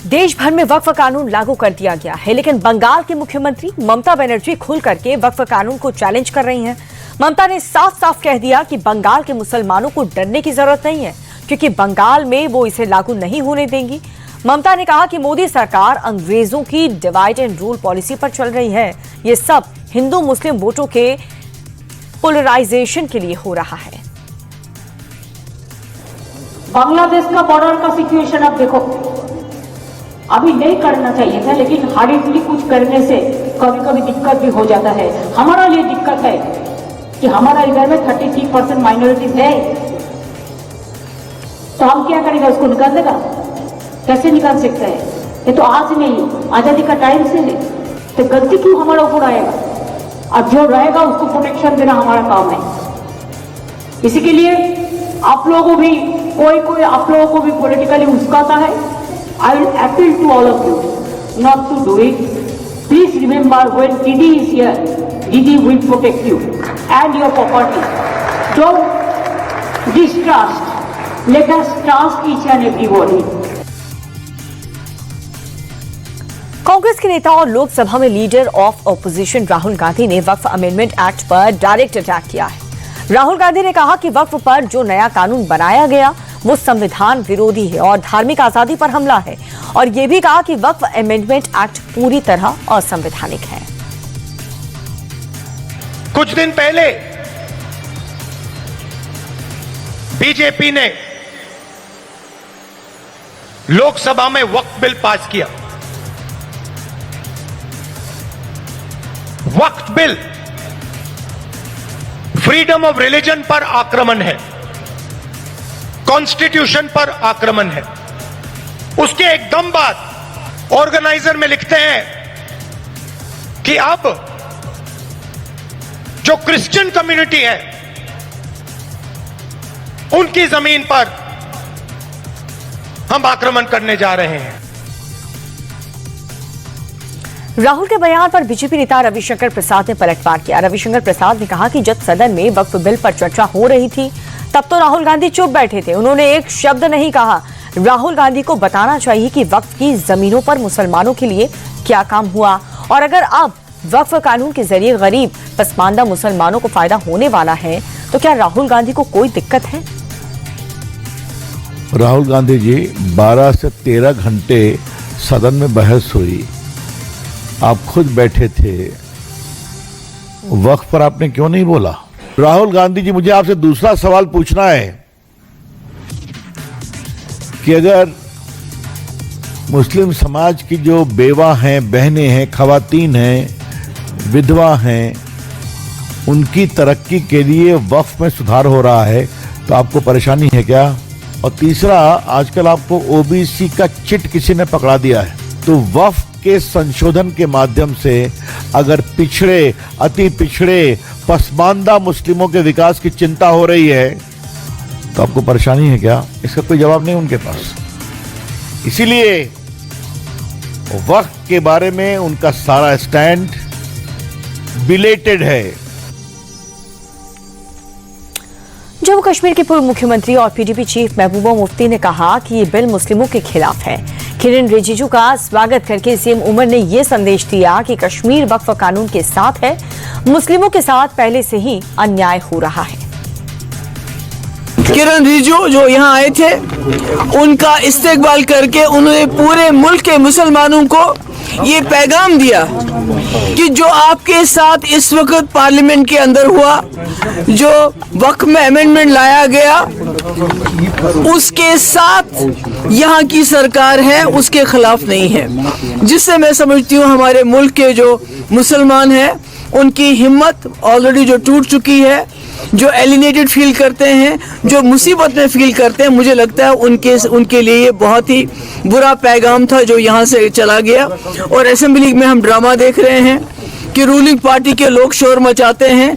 देश भर में वक्फ कानून लागू कर दिया गया है, लेकिन बंगाल की मुख्यमंत्री ममता बनर्जी खुल करके वक्फ कानून को चैलेंज कर रही हैं। ममता ने साफ साफ कह दिया कि बंगाल के मुसलमानों को डरने की जरूरत नहीं है, क्योंकि बंगाल में वो इसे लागू नहीं होने देंगी। ममता ने कहा कि मोदी सरकार अंग्रेजों की डिवाइड एंड रूल पॉलिसी पर चल रही है। ये सब हिंदू मुस्लिम वोटों के पोलराइजेशन के लिए हो रहा है। बांग्लादेश का बॉर्डर का सिचुएशन आप देखो, अभी नहीं करना चाहिए था, लेकिन हार्डली कुछ करने से कभी कभी दिक्कत भी हो जाता है। हमारा ये दिक्कत है कि हमारा इधर में 33% माइनॉरिटीज है, तो हम क्या करेंगे? उसको निकाल देगा? कैसे निकाल सकते हैं? ये तो आज नहीं, आजादी का टाइम से है, तो गलती क्यों हमारा ऊपर आएगा? और जो रहेगा उसको प्रोटेक्शन देना हमारा काम है। इसी के लिए आप लोगों को भी कोई आप लोगों को भी पॉलिटिकली उस्काता है। I will appeal to all of you not to do it. Please remember, when DD is here, DD will protect you and your property. Don't distrust. Let us trust each and everybody. Congress के नेता और लोकसभा में leader of opposition Rahul Gandhi ने वक्फ amendment act पर direct attack किया है। राहुल गांधी ने कहा कि वक्फ पर जो नया कानून बनाया गया वो संविधान विरोधी है और धार्मिक आजादी पर हमला है, और ये भी कहा कि वक्फ अमेंडमेंट एक्ट पूरी तरह असंवैधानिक है। कुछ दिन पहले बीजेपी ने लोकसभा में वक्फ बिल पास किया। वक्फ बिल फ्रीडम ऑफ रिलीजन पर आक्रमण है, कॉन्स्टिट्यूशन पर आक्रमण है। उसके एकदम बाद ऑर्गेनाइजर में लिखते हैं कि अब जो क्रिश्चियन कम्युनिटी है उनकी जमीन पर हम आक्रमण करने जा रहे हैं। राहुल के बयान पर बीजेपी नेता रविशंकर प्रसाद ने पलटवार किया। रविशंकर प्रसाद ने कहा कि जब सदन में वक्फ बिल पर चर्चा हो रही थी तब तो राहुल गांधी चुप बैठे थे, उन्होंने एक शब्द नहीं कहा। राहुल गांधी को बताना चाहिए कि वक्फ की जमीनों पर मुसलमानों के लिए क्या काम हुआ, और अगर अब वक्फ कानून के जरिए गरीब पसमानदा मुसलमानों को फायदा होने वाला है तो क्या राहुल गांधी को कोई दिक्कत है? राहुल गांधी जी 12 से 13 घंटे सदन में बहस हुई, आप खुद बैठे थे, वक्फ पर आपने क्यों नहीं बोला? राहुल गांधी जी, मुझे आपसे दूसरा सवाल पूछना है कि अगर मुस्लिम समाज की जो बेवा हैं, बहनें हैं, खवातीन हैं, विधवा हैं, उनकी तरक्की के लिए वक्फ में सुधार हो रहा है तो आपको परेशानी है क्या? और तीसरा, आजकल आपको ओबीसी का चिट किसी ने पकड़ा दिया है, तो वक्फ के संशोधन के माध्यम से अगर पिछड़े, अति पिछड़े, पसमानदा मुस्लिमों के विकास की चिंता हो रही है तो आपको परेशानी है क्या? इसका कोई जवाब नहीं उनके पास। इसीलिए वक्फ के बारे में उनका सारा स्टैंड बिलेटेड है। जम्मू कश्मीर के पूर्व मुख्यमंत्री और पीडीपी चीफ महबूबा मुफ्ती ने कहा कि ये बिल मुस्लिमों के खिलाफ है। किरण रिजिजू का स्वागत करके सीएम उमर ने ये संदेश दिया कि कश्मीर वक्फ कानून के साथ है, मुस्लिमों के साथ पहले से ही अन्याय हो रहा है। किरण रिजिजू जो यहाँ आए थे, उनका इस्तेकबाल करके उन्होंने पूरे मुल्क के मुसलमानों को ये पैगाम दिया कि जो आपके साथ इस वक्त पार्लियामेंट के अंदर हुआ, जो वक्फ में अमेंडमेंट लाया गया, उसके साथ यहाँ की सरकार है, उसके खिलाफ नहीं है। जिससे मैं समझती हूँ हमारे मुल्क के जो मुसलमान हैं उनकी हिम्मत ऑलरेडी जो टूट चुकी है, जो एलिनेटेड फील करते हैं, जो मुसीबत में फील करते हैं, मुझे लगता है उनके लिए ये बहुत ही बुरा पैगाम था जो यहाँ से चला गया। और असेंबली में हम ड्रामा देख रहे हैं कि रूलिंग पार्टी के लोग शोर मचाते हैं।